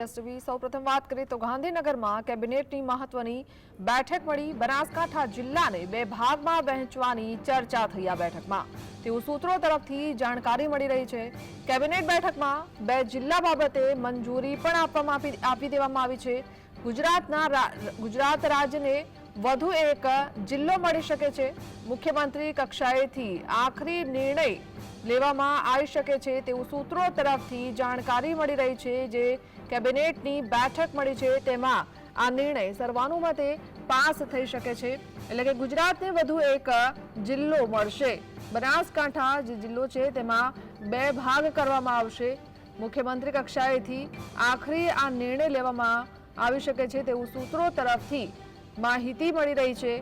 સૌપ્રથમ વાત કરીએ તો ગાંધીનગરમાં કેબિનેટની મહત્વની બેઠક મળી। બનાસકાંઠા જિલ્લાને બે ભાગમાં વહેંચવાની ચર્ચા થઈ। આ બેઠકમાં તેવું સૂત્રો તરફથી જાણકારી મળી રહી છે। કેબિનેટ બેઠકમાં બે જિલ્લા બાબતે મંજૂરી પણ આપી દેવામાં આવી છે। ગુજરાત રાજ્યને વધુ એક જિલ્લો મળી શકે છે। મુખ્યમંત્રી કક્ષાએથી આખરી નિર્ણય લેવામાં આવી શકે છે તેવું સૂત્રો તરફથી જાણકારી મળી રહી છે। જે કેબિનેટની બેઠક મળી છે તેમાં આ નિર્ણય સર્વાનુમતે પાસ થઈ શકે છે, એટલે કે ગુજરાતને વધુ એક જિલ્લો મળશે। બનાસકાંઠા જે જિલ્લો છે તેમાં બે ભાગ કરવામાં આવશે। મુખ્યમંત્રી કક્ષાએથી આખરી આ નિર્ણય લેવામાં આવી શકે છે તેવું સૂત્રો તરફથી માહિતી મળી રહી છે।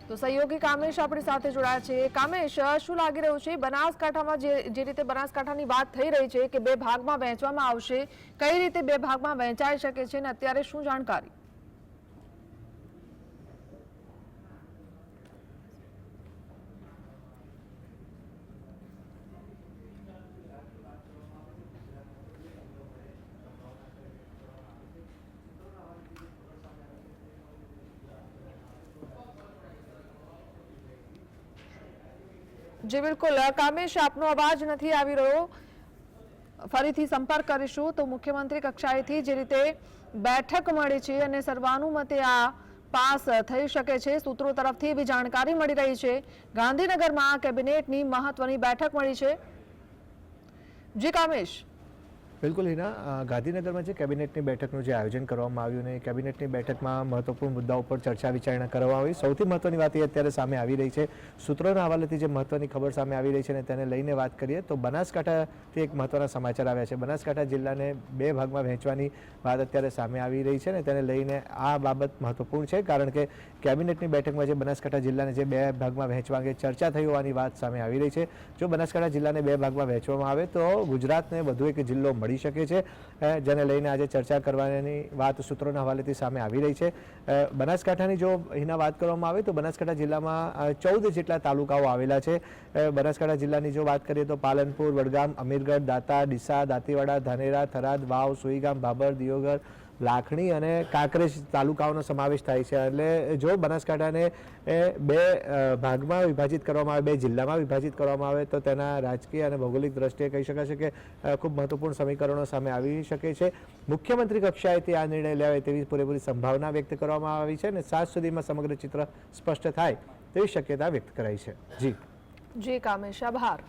તો સહયોગી કામેશ આપણી સાથે જોડાયા છે। કામેશ, શું લાગી રહ્યું છે બનાસકાંઠામાં જે રીતે બનાસકાંઠાની વાત થઈ રહી છે કે બે ભાગમાં વહેંચવામાં આવશે, કઈ રીતે બે ભાગમાં વહેંચાઈ શકે છે અને અત્યારે શું જાણકારી? જી બિલકુલ કામેશ, આપનો અવાજ નથી આવી રહ્યો, ફરીથી સંપર્ક કરીશું। તો મુખ્યમંત્રી કક્ષાએથી જે રીતે બેઠક મળી છે અને સર્વાનુમતે આ પાસ થઈ શકે છે, સૂત્રો તરફથી એવી જાણકારી મળી રહી છે। ગાંધીનગરમાં કેબિનેટની મહત્વની બેઠક મળી છે। જી કામેશ। બિલકુલ હિના, ગાંધીનગરમાં જે કેબિનેટની બેઠકનું જે આયોજન કરવામાં આવ્યું અને કેબિનેટની બેઠકમાં મહત્વપૂર્ણ મુદ્દાઓ પર ચર્ચા વિચારણા કરવામાં આવી। સૌથી મહત્વની વાત એ અત્યારે સામે આવી રહી છે, સૂત્રોના હવાલેથી જે મહત્વની ખબર સામે આવી રહી છે અને તેને લઈને વાત કરીએ તો બનાસકાંઠાથી એક મહત્વના સમાચાર આવ્યા છે। બનાસકાંઠા જિલ્લાને બે ભાગમાં વહેંચવાની વાત અત્યારે સામે આવી રહી છે અને તેને લઈને આ બાબત મહત્વપૂર્ણ છે, કારણ કે કેબિનેટની બેઠકમાં જે બનાસકાંઠા જિલ્લાને જે બે ભાગમાં વહેંચવા અંગે ચર્ચા થઈ હોવાની વાત સામે આવી રહી છે। જો બનાસકાંઠા જિલ્લાને બે ભાગમાં વહેંચવામાં આવે તો ગુજરાતને વધુ એક જિલ્લો મળી શકે છે, જેને લઈને આજે ચર્ચા કરવાની વાત સૂત્રોના હવાલેથી સામે આવી રહી છે। બનાસકાંઠાની જો અહીંના વાત કરવામાં આવે તો બનાસકાંઠા જિલ્લામાં 14 જેટલા તાલુકાઓ આવેલા છે। બનાસકાંઠા જિલ્લાની જો વાત કરીએ તો પાલનપુર, વડગામ, અમીરગઢ, દાતા, ડીસા, દાંતીવાડા, ધાનેરા, થરાદ, વાવ, સુઈગામ, ભાભર, દિયોગર, લાખણી અને કાંકરેજ તાલુકાઓનો સમાવેશ થાય છે। એટલે જો બનાસકાંઠાને બે ભાગમાં વિભાજિત કરવામાં આવે, બે જિલ્લામાં વિભાજિત કરવામાં આવે તો તેના રાજકીય અને ભૌગોલિક દ્રષ્ટિએ કહી શકાશે કે ખૂબ મહત્વપૂર્ણ સમીકરણો સામે આવી શકે છે। મુખ્યમંત્રી કક્ષાએથી આ નિર્ણય લેવાય તેવી પૂરેપૂરી સંભાવના વ્યક્ત કરવામાં આવી છે અને સાંજ સુધીમાં સમગ્ર ચિત્ર સ્પષ્ટ થાય તેવી શક્યતા વ્યક્ત કરાઈ છે। જી કામેશ, આભાર।